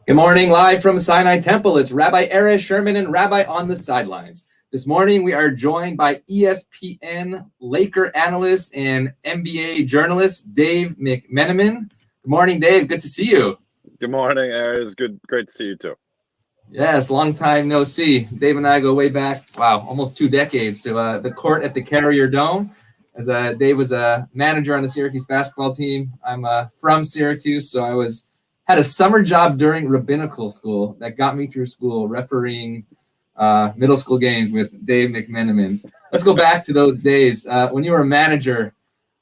Good morning, live from Sinai Temple. It's Rabbi Sherman and Rabbi On The Sidelines. This morning, we are joined by ESPN Laker analyst and NBA journalist, Dave McMenamin. Good morning, Dave. Good to see you. Good morning, It's great to see you too. Yes, long time no see. Dave and I go way back, almost 2 decades to the court at the Carrier Dome. As Dave was a manager on the Syracuse basketball team. I'm from Syracuse, so I had a summer job during rabbinical school that got me through school refereeing middle school games with Dave McMenamin. Let's go back to those days when you were a manager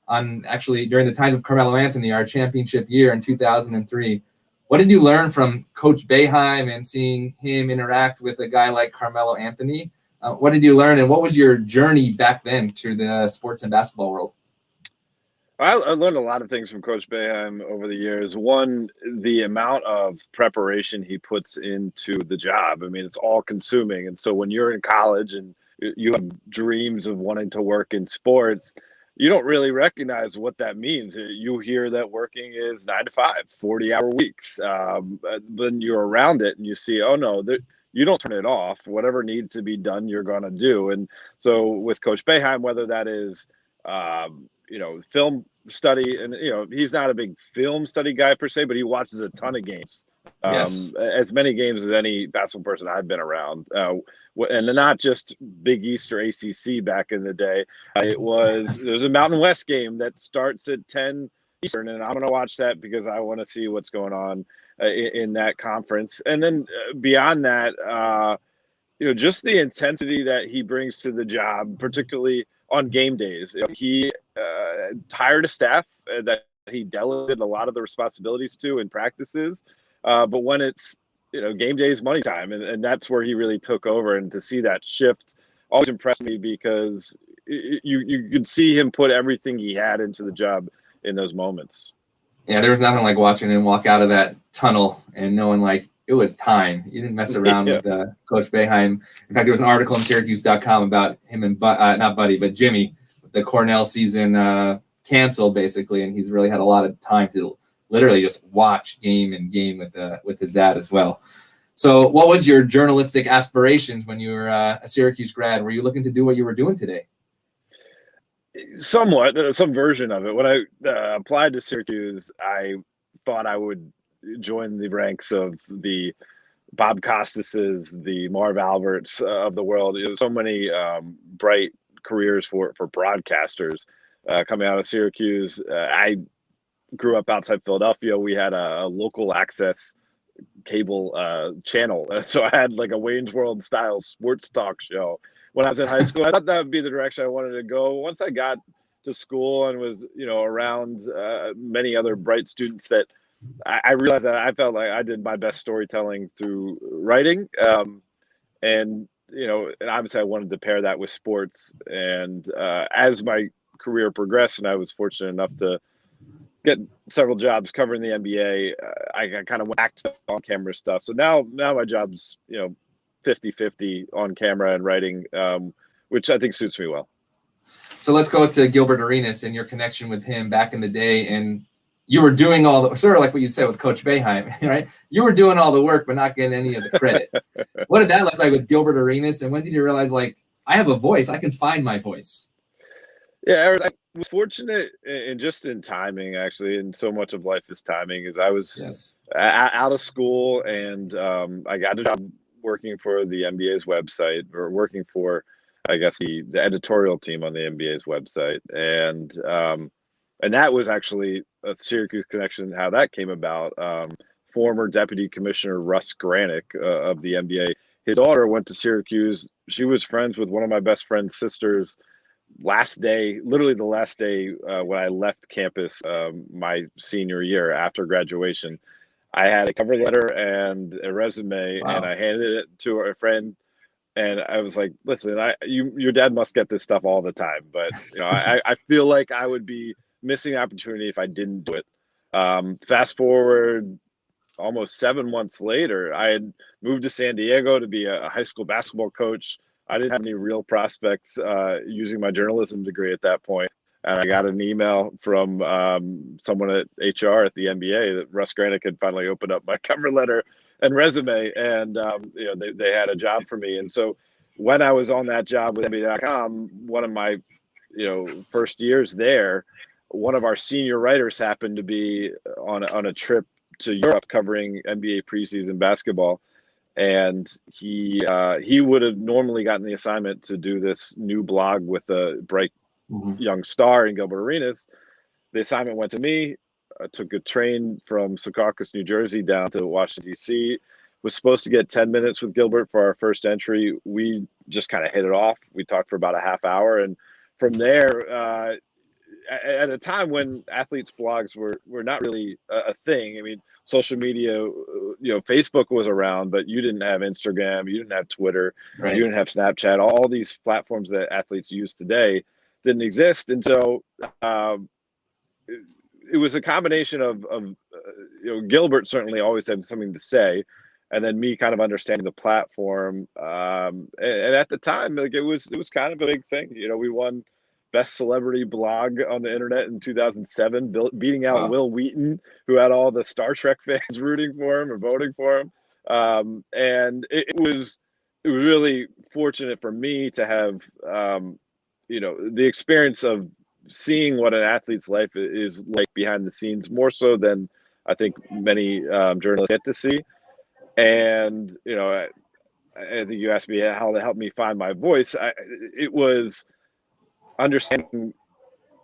during the times of Carmelo Anthony, our championship year in 2003. What did you learn from Coach Boeheim and seeing him interact with a guy like Carmelo Anthony? What did you learn, and what was your journey back then to the sports and basketball world? I learned a lot of things from Coach Boeheim over the years. One, the amount of preparation he puts into the job. I mean, it's all consuming. And so when you're in college and you have dreams of wanting to work in sports, you don't really recognize what that means. You hear that working is 9 to 5, 40-hour weeks. Then you're around it and you see, oh no, you don't turn it off. Whatever needs to be done, you're going to do. And so with Coach Boeheim, whether that is film study, and he's not a big film study guy per se, but he watches a ton of games. Yes. As many games as any basketball person I've been around, and not just Big East or ACC back in the day. There's a Mountain West game that starts at 10 Eastern, and I'm going to watch that because I want to see what's going on in that conference. And then beyond that, just the intensity that he brings to the job, particularly on game days. He hired a staff that he delegated a lot of the responsibilities to in practices. But when it's, game day is money time, and that's where he really took over. And to see that shift always impressed me because you could see him put everything he had into the job in those moments. Yeah, there was nothing like watching him walk out of that tunnel and knowing it was time. You didn't mess around with Coach Boeheim. In fact, there was an article on Syracuse.com about him and not Buddy, but Jimmy, the Cornell season canceled basically, and he's really had a lot of time to literally just watch game with his dad as well. So, what was your journalistic aspirations when you were a Syracuse grad? Were you looking to do what you were doing today? Somewhat, some version of it. When I applied to Syracuse, I thought I would join the ranks of the Bob Costases, the Marv Alberts of the world. So many bright careers for broadcasters coming out of Syracuse. I grew up outside Philadelphia. We had a local access cable channel. So I had like a Wayne's World style sports talk show when I was in high school. I thought that would be the direction I wanted to go. Once I got to school and was, around many other bright students, that I realized that I felt like I did my best storytelling through writing. And obviously I wanted to pair that with sports. And as my career progressed, and I was fortunate enough to get several jobs covering the NBA, I kind of went back to on-camera stuff. So now my job's, 50-50 on camera and writing, which I think suits me well. So let's go to Gilbert Arenas and your connection with him back in the day. And you were doing all the, sort of like what you said with Coach Boeheim, right? You were doing all the work, but not getting any of the credit. What did that look like with Gilbert Arenas? And when did you realize, I have a voice, I can find my voice? Yeah, I was fortunate and just in timing, actually, and so much of life is timing. Is I was out of school, and I got a job working for the NBA's website, or working for, I guess, the editorial team on the NBA's website, and that was actually a Syracuse connection. How that came about, former Deputy Commissioner Russ Granick of the NBA, his daughter went to Syracuse. She was friends with one of my best friend's sisters. Literally the last day when I left campus my senior year after graduation, I had a cover letter and a resume. Wow. And I handed it to a friend, and I was like, listen, your dad must get this stuff all the time, but I feel like I would be missing the opportunity if I didn't do it. Fast forward almost 7 months later, I had moved to San Diego to be a high school basketball coach. I didn't have any real prospects using my journalism degree at that point. And I got an email from someone at HR at the NBA that Russ Granick had finally opened up my cover letter and resume. And, they had a job for me. And so when I was on that job with NBA.com, one of my, first years there, one of our senior writers happened to be on a trip to Europe covering NBA preseason basketball. And he would have normally gotten the assignment to do this new blog with a bright young star in Gilbert Arenas. The assignment went to me. I took a train from Secaucus, New Jersey down to Washington, D.C. Was supposed to get 10 minutes with Gilbert for our first entry. We just kind of hit it off. We talked for about a half hour. And from there, at a time when athletes' blogs were not really a thing. I mean, social media, Facebook was around, but you didn't have Instagram, you didn't have Twitter, right. You didn't have Snapchat. All these platforms that athletes use today didn't exist. And so it was a combination of Gilbert certainly always had something to say, and then me kind of understanding the platform. And at the time, like it was kind of a big thing. We won Best Celebrity Blog on the internet in 2007, beating out Will Wheaton, who had all the Star Trek fans rooting for him or voting for him. And it was really fortunate for me to have, the experience of seeing what an athlete's life is like behind the scenes, more so than I think many journalists get to see. And, I think you asked me how to help me find my voice. It was understanding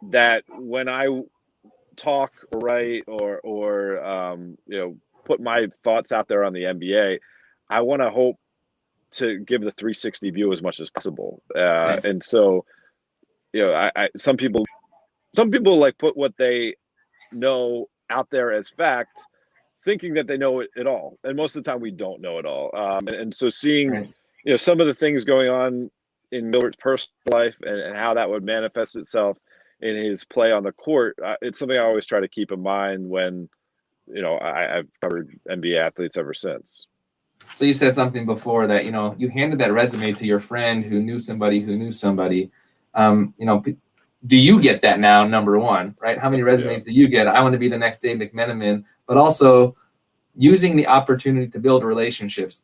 that when I talk or write or put my thoughts out there on the NBA, I want to hope to give the 360 view as much as possible. Nice. And so, some people like put what they know out there as fact, thinking that they know it all. And most of the time we don't know it all. And so seeing, some of the things going on in Gilbert's personal life and how that would manifest itself in his play on the court, it's something I always try to keep in mind when, I've covered NBA athletes ever since. So you said something before that, you handed that resume to your friend who knew somebody who knew somebody. Do you get that now, number one, right? How many resumes do you get? I want to be the next Dave McMenamin, but also using the opportunity to build relationships.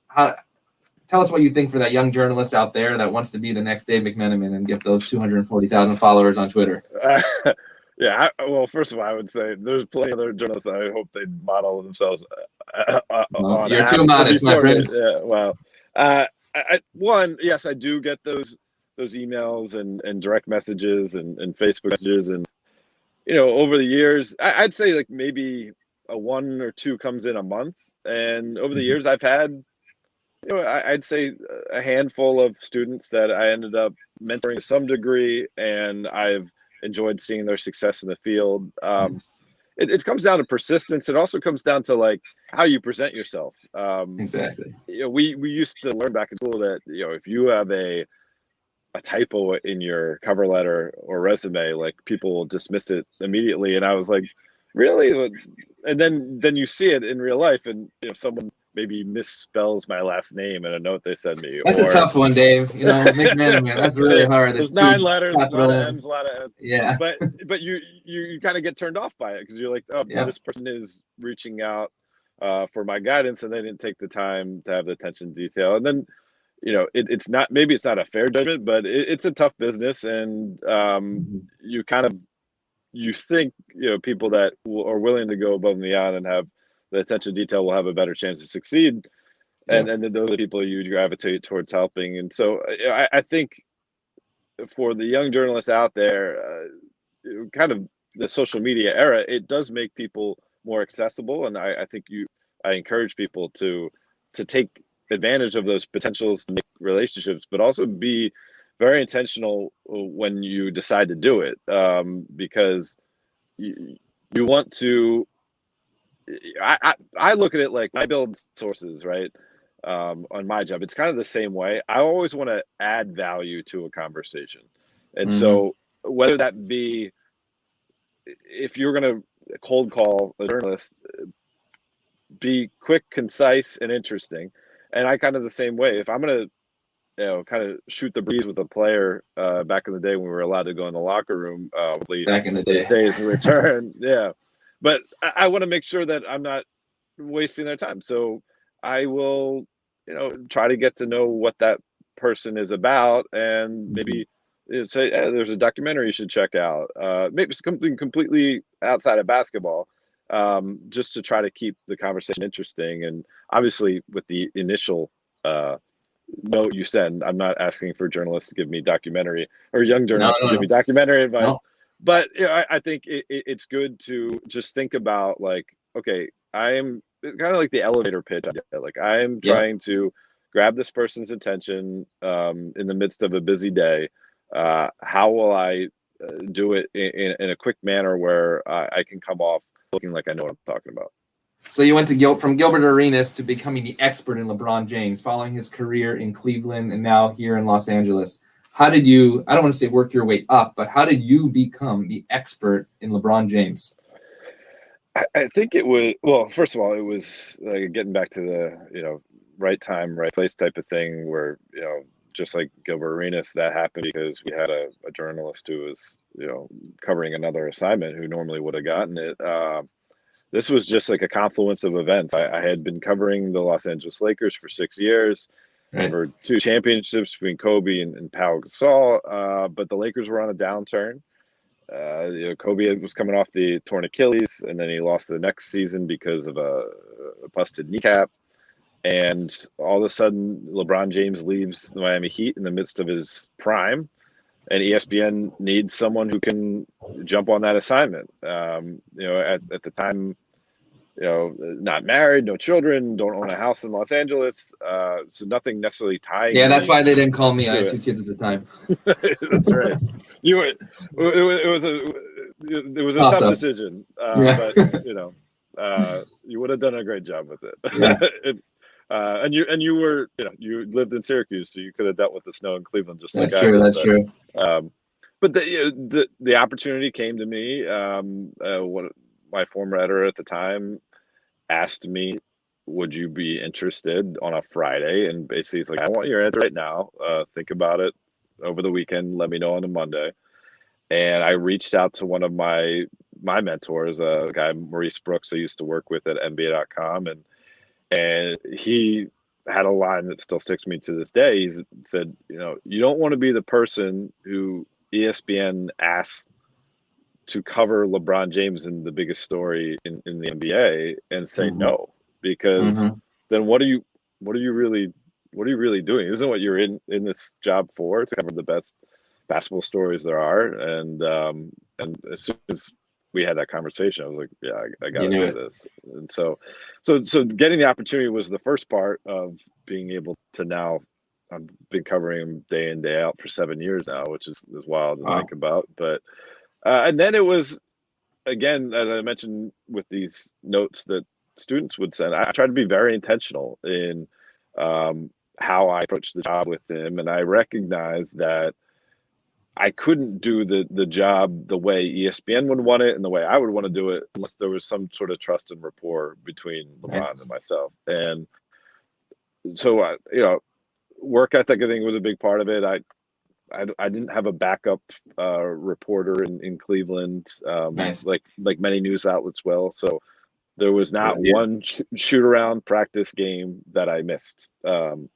Tell us what you think for that young journalist out there that wants to be the next Dave McMenamin and get those 240,000 followers on Twitter. Well, first of all, I would say there's plenty of other journalists I hope they model themselves on. You're too modest, my friend. Yeah, well, yes, I do get those emails and direct messages and Facebook messages. And, over the years, I'd say like maybe a one or two comes in a month. And over the years, I've had, I'd say a handful of students that I ended up mentoring to some degree, and I've enjoyed seeing their success in the field. It comes down to persistence. It also comes down to like how you present yourself. Exactly. We used to learn back in school that, if you have a typo in your cover letter or resume, like people will dismiss it immediately. And I was like, really? And then you see it in real life, and someone maybe misspells my last name in a note they send me. That's a tough one, Dave. McMenamin, that's really hard. There's 9 letters, a lot of M's, a lot of M's. Yeah. But you kind of get turned off by it because you're like, this person is reaching out for my guidance, and they didn't take the time to have the attention to detail. And then, it's not a fair judgment, but it's a tough business, and you think people that are willing to go above and beyond and have the attention to detail will have a better chance to succeed, and then those are the people you gravitate towards helping. And so I think for the young journalists out there, kind of the social media era, it does make people more accessible, and I think I encourage people to take advantage of those potentials to make relationships, but also be very intentional when you decide to do it, because you want to. I look at it like I build sources, right? On my job, it's kind of the same way. I always want to add value to a conversation, and so whether that be if you're going to cold call a journalist, be quick, concise, and interesting. And I kind of the same way. If I'm going to, kind of shoot the breeze with a player back in the day when we were allowed to go in the locker room, back in the day, days in return, yeah. But I want to make sure that I'm not wasting their time. So I will, try to get to know what that person is about, and maybe say, hey, there's a documentary you should check out. Maybe something completely outside of basketball, just to try to keep the conversation interesting. And obviously, with the initial note you send, I'm not asking for journalists to give me documentary, or young journalists to give me documentary advice. No. But I think it's good to just think about, like, okay, I am kind of like the elevator pitch idea. Like, I am trying to grab this person's attention in the midst of a busy day. How will I do it in a quick manner where I can come off looking like I know what I'm talking about? So you went to from Gilbert Arenas to becoming the expert in LeBron James, following his career in Cleveland and now here in Los Angeles. How did you, I don't want to say work your way up, but how did you become the expert in LeBron James? I think it was, well, first of all, it was like getting back to the, right time, right place type of thing, where, just like Gilbert Arenas, that happened because we had a journalist who was, covering another assignment who normally would have gotten it. This was just like a confluence of events. I had been covering the Los Angeles Lakers for 6 years. Right. There were 2 championships between Kobe and Pau Gasol, but the Lakers were on a downturn. Kobe was coming off the torn Achilles, and then he lost the next season because of a busted kneecap. And all of a sudden, LeBron James leaves the Miami Heat in the midst of his prime, and ESPN needs someone who can jump on that assignment. At the time, not married, no children, don't own a house in Los Angeles, so nothing necessarily tying. Yeah, that's why they didn't call me. I had 2 kids at the time. That's right. It was a awesome. Tough decision, but you would have done a great job with it. Yeah. And you were, you lived in Syracuse, so you could have dealt with the snow in Cleveland just like I did. That's true. But the opportunity came to me. What my former editor at the time asked me, would you be interested on a Friday? And basically, it's like, I want your answer right now. Think about it over the weekend. Let me know on a Monday. And I reached out to one of my mentors, a guy, Maurice Brooks, I used to work with at NBA.com. And he had a line that still sticks me to this day. He said, you don't want to be the person who ESPN asks to cover LeBron James in the biggest story in the NBA and say no, because then what are you really doing? Isn't what you're in this job for, to cover the best basketball stories there are? And as soon as we had that conversation, I was like, yeah, I got to do this. And so getting the opportunity was the first part of being able to now. I've been covering him day in, day out for 7 years now, which is wild to think about. But and then it was, again, as I mentioned with these notes that students would send, I tried to be very intentional in how I approached the job with him. And I recognized that I couldn't do the job the way ESPN would want it and the way I would want to do it unless there was some sort of trust and rapport between LeBron and myself. And so, work ethic, I think, was a big part of it. I didn't have a backup reporter in Cleveland, like many news outlets will. So there was not one shoot around practice game that I missed. And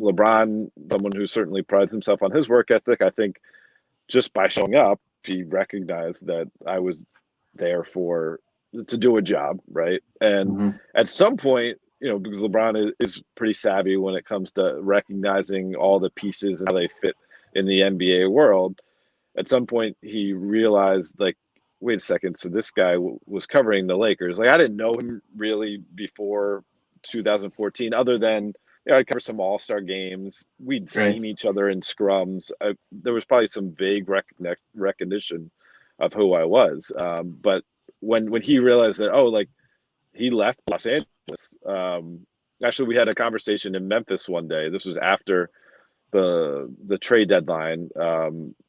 LeBron, someone who certainly prides himself on his work ethic, I think just by showing up, he recognized that I was there to do a job, right? And at some point, because LeBron is pretty savvy when it comes to recognizing all the pieces and how they fit in the NBA world. At some point, he realized, like, wait a second, so this guy was covering the Lakers. Like, I didn't know him really before 2014, other than, I'd cover some all-star games. We'd seen each other in scrums. There was probably some vague recognition of who I was. But when he realized that, he left Los Angeles. Actually, we had a conversation in Memphis one day. This was after the trade deadline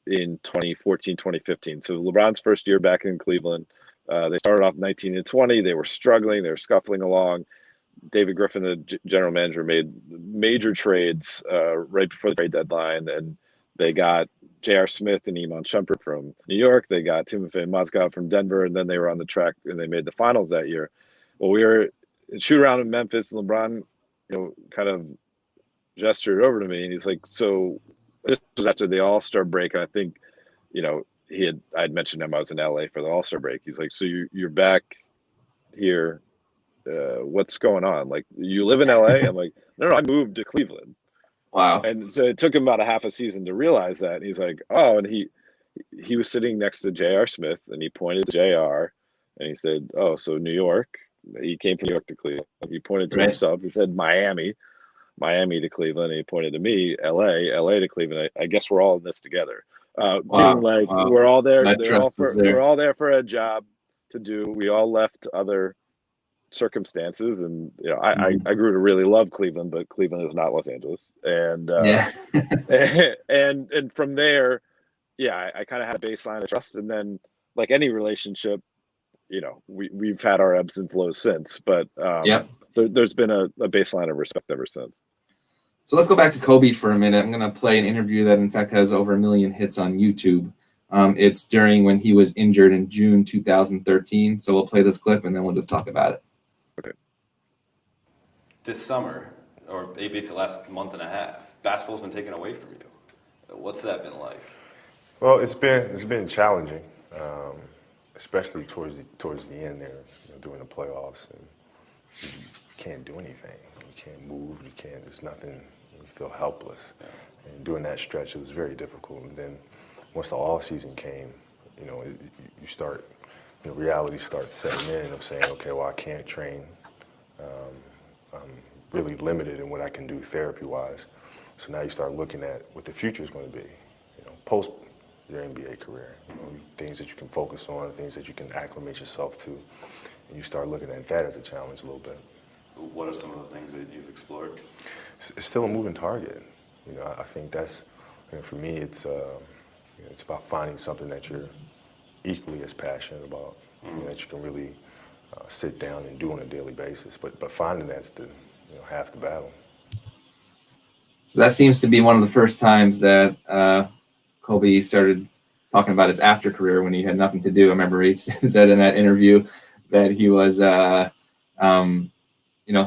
in 2014, 2015. So LeBron's first year back in Cleveland. They started off 19-20. They were struggling. They were scuffling along. David Griffin, the general manager, made major trades right before the trade deadline, and they got J.R. Smith and Iman Shumpert from New York. They got Timofey Mozgov from Denver, and then they were on the track and they made the finals that year. Well, we were shoot around in Memphis, and LeBron, kind of gestured over to me, and he's like, "So this was after the All-Star break, and I think, I'd mentioned him I was in LA for the All-Star break. He's like, so you're back here. What's going on? Like, you live in LA?" I'm like, no, I moved to Cleveland. Wow. And so it took him about a half a season to realize that. And he's like, oh, and he was sitting next to J.R. Smith, and he pointed to J.R. and he said, oh, so New York. He came from New York to Cleveland. He pointed to himself. He said Miami to Cleveland. And he pointed to me, LA to Cleveland. I guess we're all in this together. Being like, we're all there. We're all there for a job to do. We all left other circumstances, and I grew to really love Cleveland, but Cleveland is not Los Angeles. And and from there, I kind of had a baseline of trust, and then like any relationship, we've had our ebbs and flows since, but there's been a baseline of respect ever since. So let's go back to Kobe for a minute. I'm going to play an interview that, in fact, has over 1 million hits on YouTube. It's during when he was injured in June 2013. So we'll play this clip, and then we'll just talk about it. Okay. This summer, or basically last month and a half, basketball's been taken away from you. What's that been like? Well, it's been challenging, especially towards the end there, during the playoffs. And you can't do anything. You can't move. There's nothing. You feel helpless. Yeah. And during that stretch, it was very difficult. And then once the off season came, you start, reality starts setting in of saying, okay, well, I can't train. I'm really limited in what I can do therapy-wise. So now you start looking at what the future is going to be, post your NBA career. Things that you can focus on, things that you can acclimate yourself to, and you start looking at that as a challenge a little bit. What are some of the things that you've explored? It's still a moving target. I think that's, for me, it's about finding something that you're equally as passionate about, that you can really sit down and do on a daily basis. But finding that's the half the battle. So that seems to be one of the first times that Kobe started talking about his after career when he had nothing to do. I remember he said that in that interview that he was,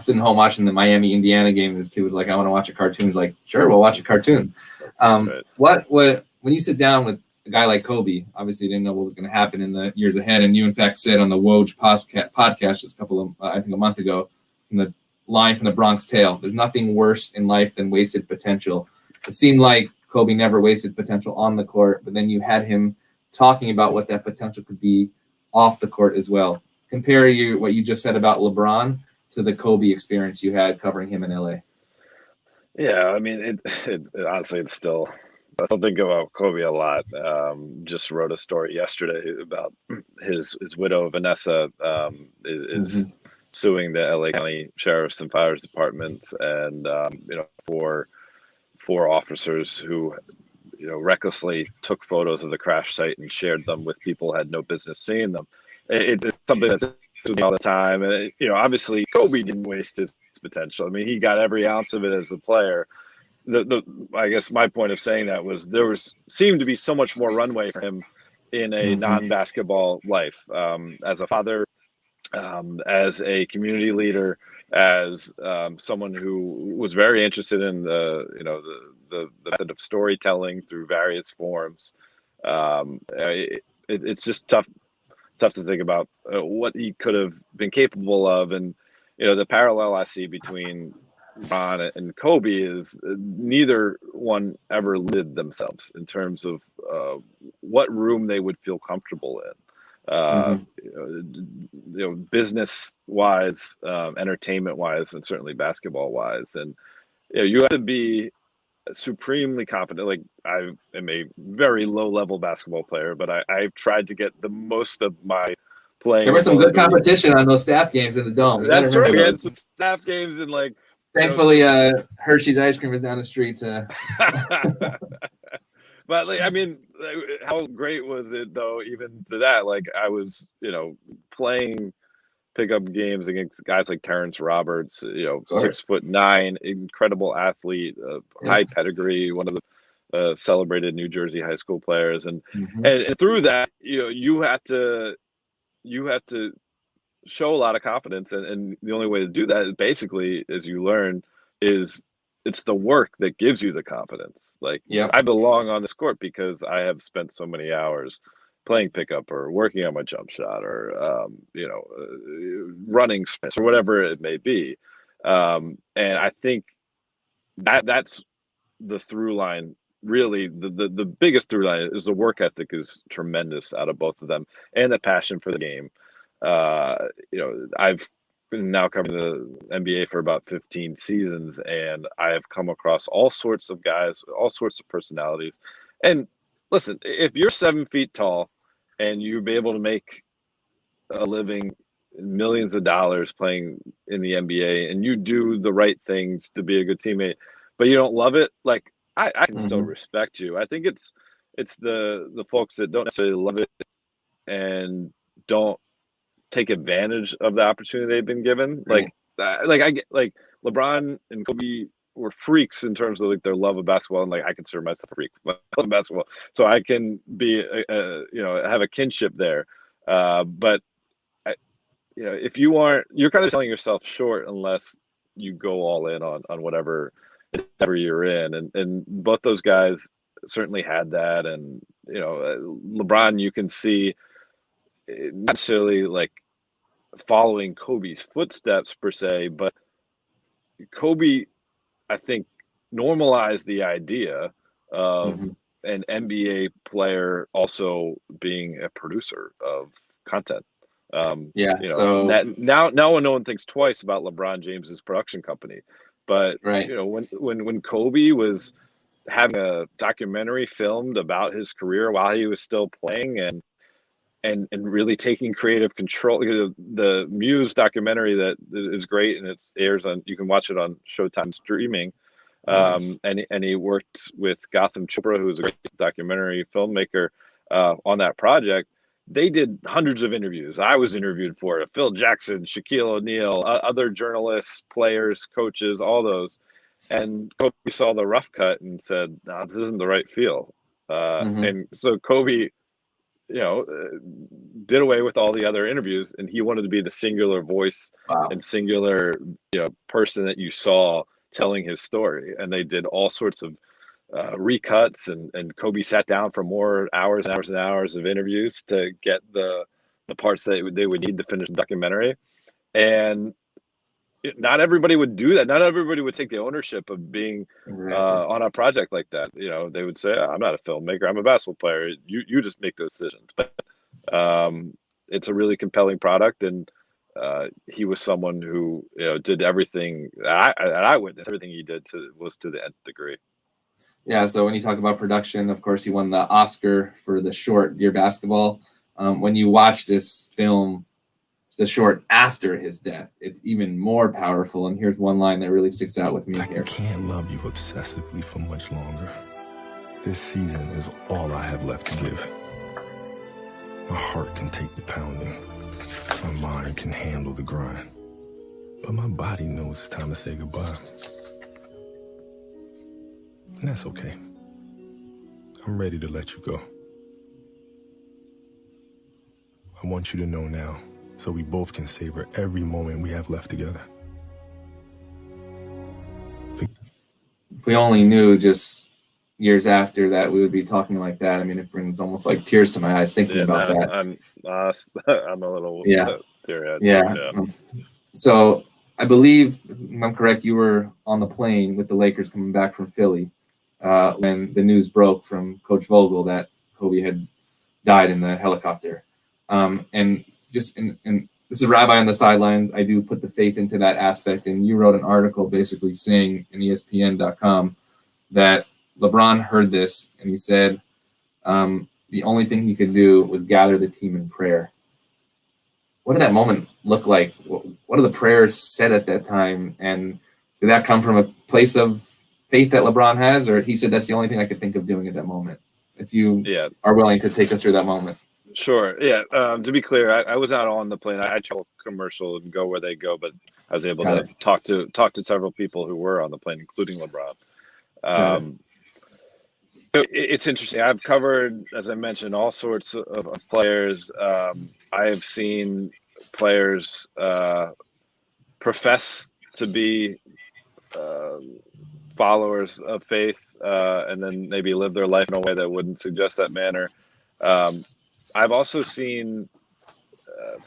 sitting home watching the Miami-Indiana game. His kid was like, I want to watch a cartoon. He's like, sure, we'll watch a cartoon. When you sit down with a guy like Kobe, obviously you didn't know what was going to happen in the years ahead. And you, in fact, said on the Woj podcast just a month ago, from the line from the Bronx Tale, there's nothing worse in life than wasted potential. It seemed like Kobe never wasted potential on the court, but then you had him talking about what that potential could be off the court as well. Compare what you just said about LeBron to the Kobe experience you had covering him in LA. Yeah, I mean, it honestly, it's still, I still think about Kobe a lot. Just wrote a story yesterday about his widow, Vanessa, is suing the LA County Sheriff's and Fires Department, and for officers who recklessly took photos of the crash site and shared them with people who had no business seeing them. It's something that's all the time, and obviously Kobe didn't waste his potential. I mean, he got every ounce of it as a player. I guess my point of saying that was seemed to be so much more runway for him in a non-basketball life, as a father, as a community leader, as someone who was very interested in the method of storytelling through various forms. It's just tough to think about what he could have been capable of. And the parallel I see between Ron and Kobe is neither one ever limited themselves in terms of what room they would feel comfortable in. Business wise, entertainment wise, and certainly basketball wise. And you have to be supremely confident. Like, I am a very low level basketball player, but I've tried to get the most of my playing. There was some good competition on those staff games in the Dome. That's right. We had some staff games, and thankfully, Hershey's ice cream was down the street. But I mean, how great was it though? Even to that, I was, playing pickup games against guys like Terrence Roberts, 6'9", incredible athlete, high pedigree, one of the celebrated New Jersey high school players, and through that, you had to show a lot of confidence, and the only way to do that, basically, as you learn, is it's the work that gives you the confidence. Like, Yep. I belong on this court because I have spent so many hours playing pickup or working on my jump shot or running sprints or whatever it may be. And I think that's the through line. Really, the biggest through line is the work ethic is tremendous out of both of them, and the passion for the game. I've been now covering the NBA for about 15 seasons, and I have come across all sorts of guys, all sorts of personalities. And listen, if you're 7 feet tall and you'll be able to make a living, millions of dollars playing in the NBA, and you do the right things to be a good teammate, but you don't love it, like, I can still respect you. I think it's the folks that don't necessarily love it and don't take advantage of the opportunity they've been given. Right. I get, like, LeBron and Kobe were freaks in terms of like their love of basketball, and like I consider myself a freak of basketball, so I can be have a kinship there. But if you're kind of selling yourself short unless you go all in on whatever you're in, and both those guys certainly had that. And LeBron, you can see, not necessarily like following Kobe's footsteps per se, but Kobe, I think, normalized the idea of an NBA player also being a producer of content. So now no one thinks twice about LeBron James's production company, but right. When Kobe was having a documentary filmed about his career while he was still playing, and really taking creative control. The Muse documentary that is great, and it airs on, you can watch it on Showtime streaming. Nice. And he worked with Gotham Chopra, who's a great documentary filmmaker, on that project. They did hundreds of interviews. I was interviewed for it. Phil Jackson, Shaquille O'Neal, other journalists, players, coaches, all those. And Kobe saw the rough cut and said, "No, this isn't the right feel." And so Kobe, did away with all the other interviews, and he wanted to be the singular voice and singular, person that you saw telling his story. And they did all sorts of recuts, and Kobe sat down for more hours and hours and hours of interviews to get the parts that they would need to finish the documentary. And not everybody would do that. Not everybody would take the ownership of being on a project like that. They would say, "I'm not a filmmaker. I'm a basketball player. You just make those decisions." But it's a really compelling product, and he was someone who did everything. I witnessed everything he did was to the nth degree. Yeah. So when you talk about production, of course, he won the Oscar for the short Dear Basketball. When you watch this film, the short after his death, it's even more powerful. And here's one line that really sticks out with me here. I can't love you obsessively for much longer. This season is all I have left to give. My heart can take the pounding. My mind can handle the grind. But my body knows it's time to say goodbye. And that's okay. I'm ready to let you go. I want you to know now, so we both can savor every moment we have left together. If we only knew just years after that we would be talking like that, I mean, it brings almost like tears to my eyes thinking about that. I'm a little teary-eyed. Yeah. So I believe, if I'm correct, you were on the plane with the Lakers coming back from Philly when the news broke from Coach Vogel that Kobe had died in the helicopter. And just in this is Rabbi on the Sidelines. I do put the faith into that aspect. And you wrote an article basically saying in ESPN.com that LeBron heard this and he said the only thing he could do was gather the team in prayer. What did that moment look like? What are the prayers said at that time? And did that come from a place of faith that LeBron has? Or he said that's the only thing I could think of doing at that moment? If you are willing to take us through that moment. Sure. Yeah. To be clear, I was not on the plane. I travel commercial and go where they go, but I was able to talk to several people who were on the plane, including LeBron. It's interesting. I've covered, as I mentioned, all sorts of players. I have seen players profess to be followers of faith, and then maybe live their life in a way that wouldn't suggest that manner. I've also seen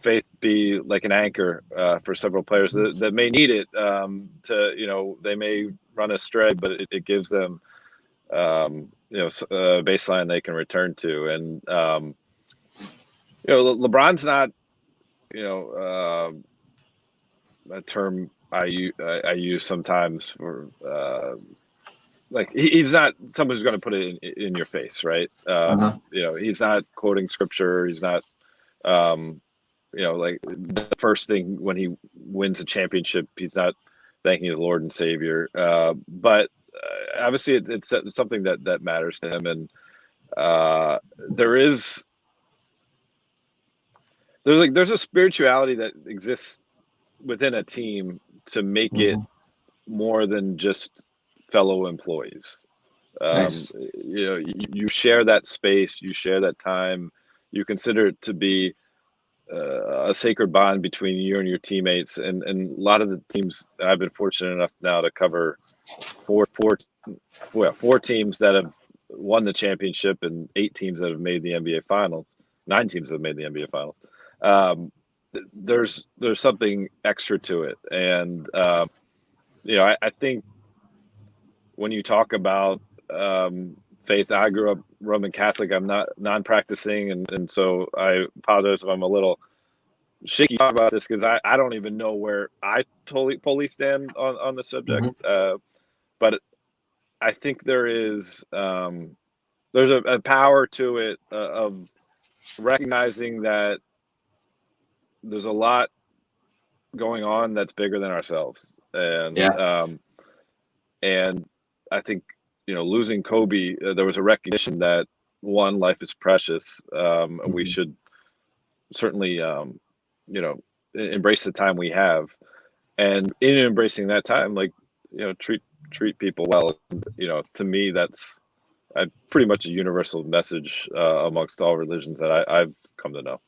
faith be like an anchor for several players that may need it to, they may run astray, but it gives them, a baseline they can return to. And, LeBron's not, a term I use sometimes for, he's not someone who's going to put it in your face, right? He's not quoting scripture. He's not, like the first thing when he wins a championship, he's not thanking his Lord and Savior. But obviously, it's something that matters to him, and there's a spirituality that exists within a team to make it more than just fellow employees. Nice. You share that space, you share that time, you consider it to be a sacred bond between you and your teammates. And a lot of the teams, I've been fortunate enough now to cover four teams that have won the championship and 8 teams that have made the NBA Finals. 9 teams that have made the NBA Finals. There's something extra to it, and I think when you talk about faith, I grew up Roman Catholic. I'm not non-practicing, and so I apologize if I'm a little shaky about this, because I don't even know where I fully stand on the subject. But I think there's a power to it of recognizing that there's a lot going on that's bigger than ourselves. And and I think, losing Kobe, there was a recognition that, one, life is precious. We should certainly, embrace the time we have. And in embracing that time, treat people well. To me, that's pretty much a universal message amongst all religions that I've come to know.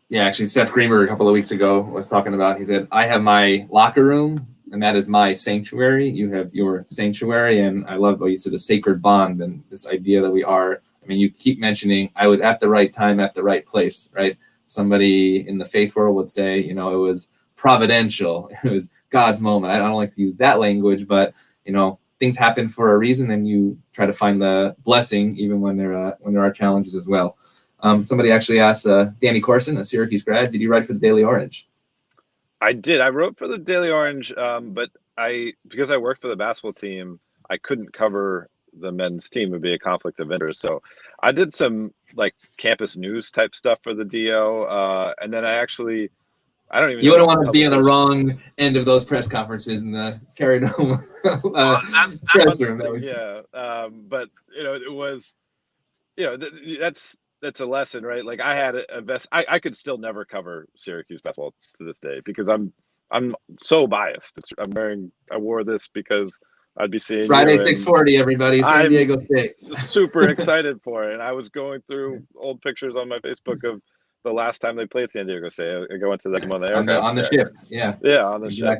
Yeah, actually, Seth Greenberg a couple of weeks ago was talking about, he said, I have my locker room, and that is my sanctuary. You have your sanctuary. And I love what you said, the sacred bond, and this idea that we are, you keep mentioning, I was at the right time, at the right place, right? Somebody in the faith world would say, it was providential. It was God's moment. I don't like to use that language, but, things happen for a reason, and you try to find the blessing even when there are challenges as well. Somebody actually asked Danny Corson, a Syracuse grad, did you write for the Daily Orange? I did. I wrote for the Daily Orange, but because I worked for the basketball team, I couldn't cover the men's team. It would be a conflict of interest. So I did some campus news type stuff for the DO, and then I don't even. You wouldn't want to be on the wrong end of those press conferences in the Carrier Dome press room. But it was, that's a lesson, right? I had I could still never cover Syracuse basketball to this day, because I'm so biased. I wore this because I'd be seeing Friday 6:40, everybody, San Diego State. Super excited for it. And I was going through old pictures on my Facebook of the last time they played San Diego State. I go into that on the ship. Yeah, on the ship.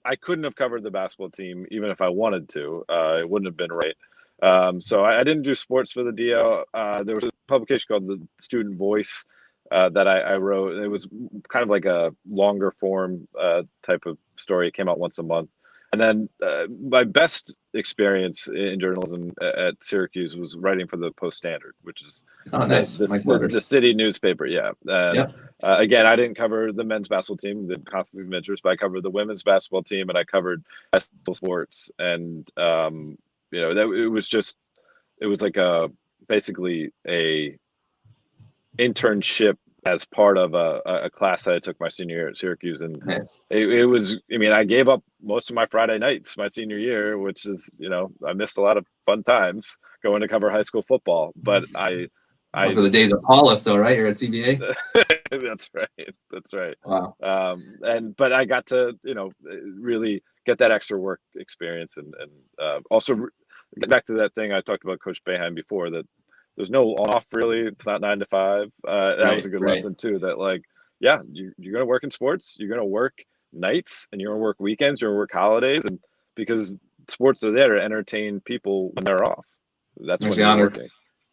I couldn't have covered the basketball team even if I wanted to. It wouldn't have been right. So I didn't do sports for the DO. There was a publication called The Student Voice that I wrote. It was kind of like a longer form type of story. It came out once a month. And then my best experience in journalism at Syracuse was writing for the Post-Standard, which is the city newspaper. Yeah. And, again, I didn't cover the men's basketball team, the conflict of interest, but I covered the women's basketball team, and I covered basketball sports. And it was basically a internship as part of a class that I took my senior year at Syracuse. And it was, I gave up most of my Friday nights my senior year, which is, I missed a lot of fun times going to cover high school football, but for the days of Paulus though, right? You're at CBA. That's right. Wow. But I got to, really get that extra work experience, and also get back to that thing I talked about Coach Boeheim before, that There's no on off really. It's not 9 to 5. That was a good lesson too. That like, yeah, you're going to work in sports. You're going to work nights, and you're going to work weekends. You're going to work holidays, and because sports are there to entertain people when they're off. That's when you're working.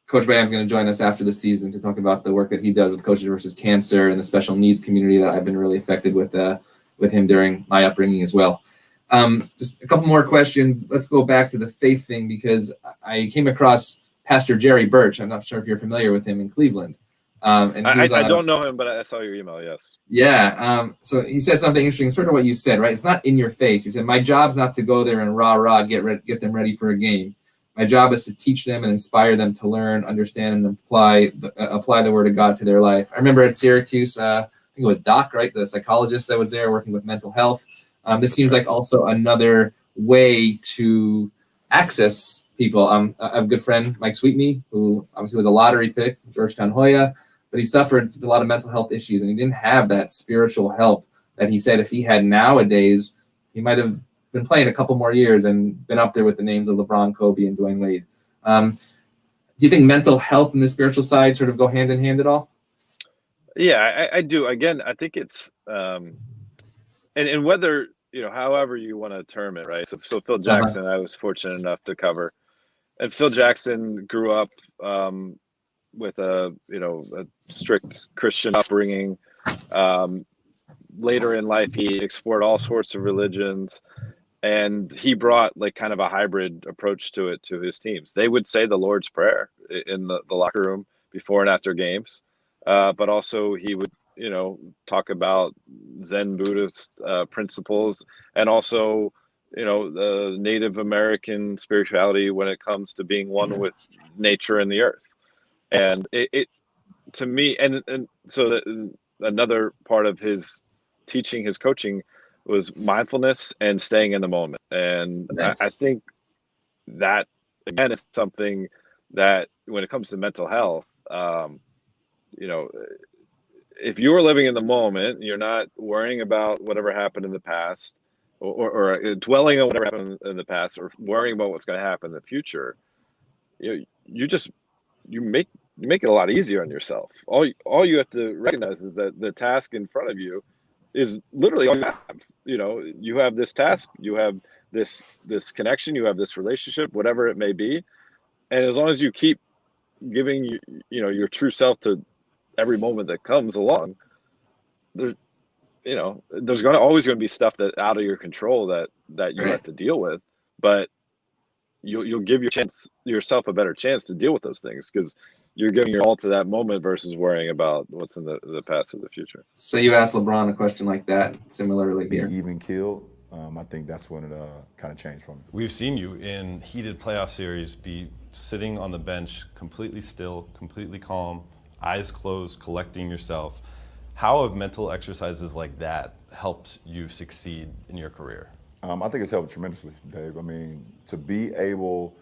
Coach Bryant is going to join us after the season to talk about the work that he does with Coaches versus Cancer and the special needs community that I've been really affected with him during my upbringing as well. Just a couple more questions. Let's go back to the faith thing, because I came across Pastor Jerry Birch. I'm not sure if you're familiar with him in Cleveland. And I don't know him, but I saw your email, yes. Yeah. So he said something interesting, sort of what you said, right? It's not in your face. He said, my job's not to go there and rah, get them ready for a game. My job is to teach them and inspire them to learn, understand, and apply the word of God to their life. I remember at Syracuse, I think it was Doc, right? The psychologist that was there working with mental health. This seems like also another way to access people. I have a good friend, Mike Sweetney, who obviously was a lottery pick, Georgetown Hoya, but he suffered with a lot of mental health issues, and he didn't have that spiritual help that he said if he had nowadays, he might have been playing a couple more years and been up there with the names of LeBron, Kobe, and Dwayne Wade. Do you think mental health and the spiritual side sort of go hand in hand at all? Yeah, I do. Again, I think it's and whether, however you want to term it, right? So Phil Jackson, I was fortunate enough to cover, and Phil Jackson grew up with a strict Christian upbringing. Later in life, he explored all sorts of religions, and he brought like kind of a hybrid approach to it to his teams. They would say the Lord's Prayer in the locker room before and after games, but also he would talk about Zen Buddhist principles, and also the Native American spirituality when it comes to being one with nature and the earth. And it to me, and so that another part of his teaching, his coaching, was mindfulness and staying in the moment. And nice. I think that, again, is something that when it comes to mental health, if you're living in the moment, you're not worrying about whatever happened in the past, or dwelling on whatever happened in the past, or worrying about what's going to happen in the future, you make it a lot easier on yourself. All you have to recognize is that the task in front of you is literally all you have. You have this task, you have this connection, you have this relationship, whatever it may be, and as long as you keep giving your true self to every moment that comes along, there's always going to be stuff that out of your control that you have to deal with, but you'll give yourself a better chance to deal with those things because you're giving your all to that moment versus worrying about what's in the past or the future. So you asked LeBron a question like that, similarly here. Be even killed. I think that's when it kind of changed for me. We've seen you in heated playoff series be sitting on the bench, completely still, completely calm, eyes closed, collecting yourself. How have mental exercises like that helped you succeed in your career? I think it's helped tremendously, Dave. I mean, to be able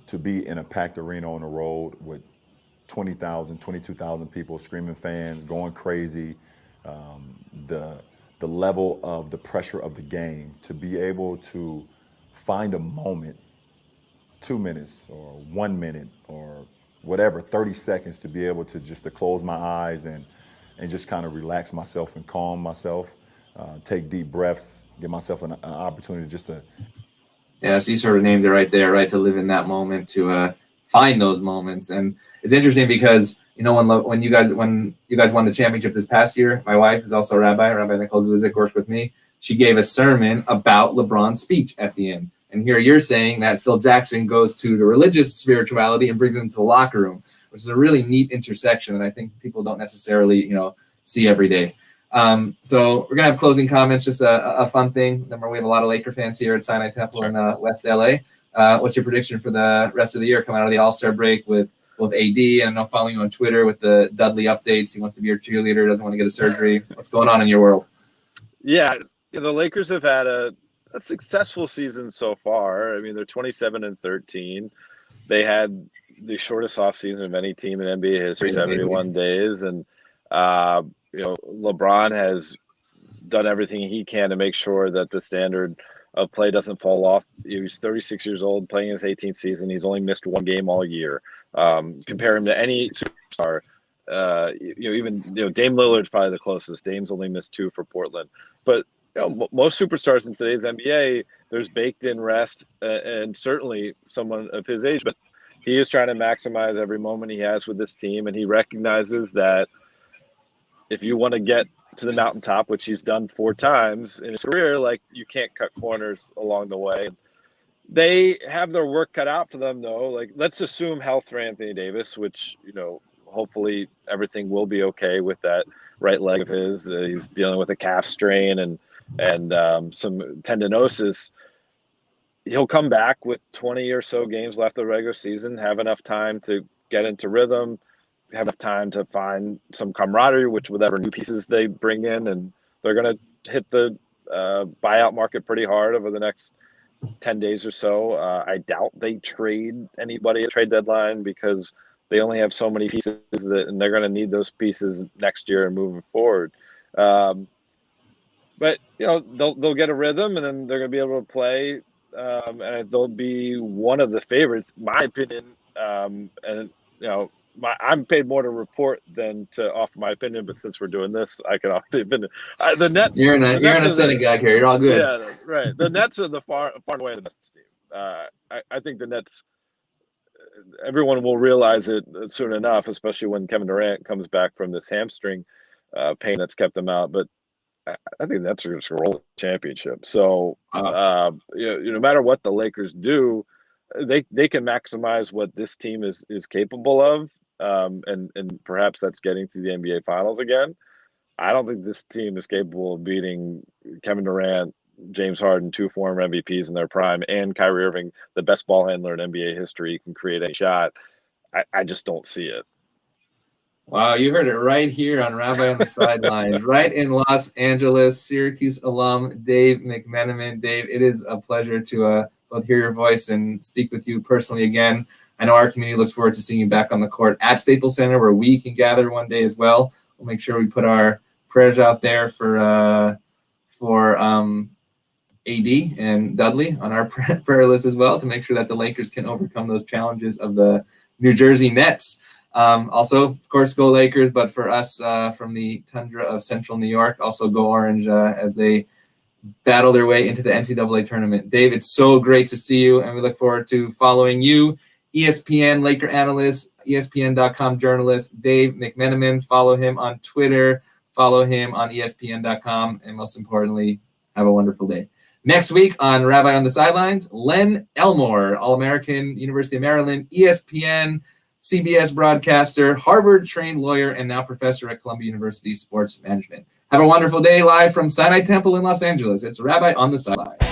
to be in a packed arena on the road with 20,000, 22,000 people, screaming fans, going crazy, the level of the pressure of the game, to be able to find a moment, 2 minutes or 1 minute or whatever, 30 seconds, to be able to just to close my eyes and just kind of relax myself and calm myself, take deep breaths, give myself an opportunity just to. Yeah, so you sort of named it right there, right? To live in that moment, to find those moments. And it's interesting because, when you guys won the championship this past year, my wife is also a Rabbi Nicole Guzik, works with me. She gave a sermon about LeBron's speech at the end. And here you're saying that Phil Jackson goes to the religious spirituality and brings them to the locker room, which is a really neat intersection that I think people don't necessarily, see every day. So we're going to have closing comments, just a fun thing. Remember, we have a lot of Laker fans here at Sinai Temple in West LA. What's your prediction for the rest of the year coming out of the All-Star break with AD? And I know, following you on Twitter with the Dudley updates. He wants to be your cheerleader, doesn't want to get a surgery. What's going on in your world? Yeah, the Lakers have had a successful season so far. I mean, they're 27-13. They had the shortest offseason of any team in NBA history, 71 days. And, LeBron has done everything he can to make sure that the standard of play doesn't fall off. He's 36 years old, playing his 18th season. He's only missed one game all year. Compare him to any superstar. Even Dame Lillard's probably the closest. Dame's only missed 2 for Portland, but most superstars in today's NBA, there's baked-in rest, and certainly someone of his age, but he is trying to maximize every moment he has with this team, and he recognizes that if you want to get to the mountaintop, which he's done 4 times in his career, like, you can't cut corners along the way. They have their work cut out for them, though. Like, let's assume health for Anthony Davis, which, hopefully everything will be okay with that right leg of his. He's dealing with a calf strain and some tendinosis. He'll come back with 20 or so games left of the regular season, have enough time to get into rhythm, have enough time to find some camaraderie, which whatever new pieces they bring in, and they're going to hit the buyout market pretty hard over the next 10 days or so. I doubt they trade anybody at trade deadline because they only have so many pieces and they're going to need those pieces next year and moving forward. But they'll get a rhythm, and then they're going to be able to play, and they'll be one of the favorites, my opinion. I'm paid more to report than to offer my opinion, but since we're doing this, I can offer the opinion. The Nets. You're in a synagogue here. You're all good. Yeah, right. The Nets are the far and away the best team. I think the Nets. Everyone will realize it soon enough, especially when Kevin Durant comes back from this hamstring pain that's kept him out. But I think that's just a roll championship. So no matter what the Lakers do, they can maximize what this team is capable of, and perhaps that's getting to the NBA Finals again. I don't think this team is capable of beating Kevin Durant, James Harden, 2 former MVPs in their prime, and Kyrie Irving, the best ball handler in NBA history, can create any shot. I just don't see it. Wow, you heard it right here on Rabbi on the Sidelines, right in Los Angeles. Syracuse alum Dave McMenamin. Dave, it is a pleasure to both hear your voice and speak with you personally again. I know our community looks forward to seeing you back on the court at Staples Center, where we can gather one day as well. We'll make sure we put our prayers out there for AD and Dudley on our prayer list as well, to make sure that the Lakers can overcome those challenges of the New Jersey Nets. Also, of course, go Lakers, but for us from the tundra of central New York, also go Orange as they battle their way into the NCAA tournament. Dave, it's so great to see you, and we look forward to following you. ESPN Laker analyst, ESPN.com journalist, Dave McMenamin. Follow him on Twitter, follow him on ESPN.com, and most importantly, have a wonderful day. Next week on Rabbi on the Sidelines, Len Elmore, All-American, University of Maryland, ESPN, CBS broadcaster, Harvard-trained lawyer, and now professor at Columbia University Sports Management. Have a wonderful day live from Sinai Temple in Los Angeles. It's Rabbi on the Sidelines.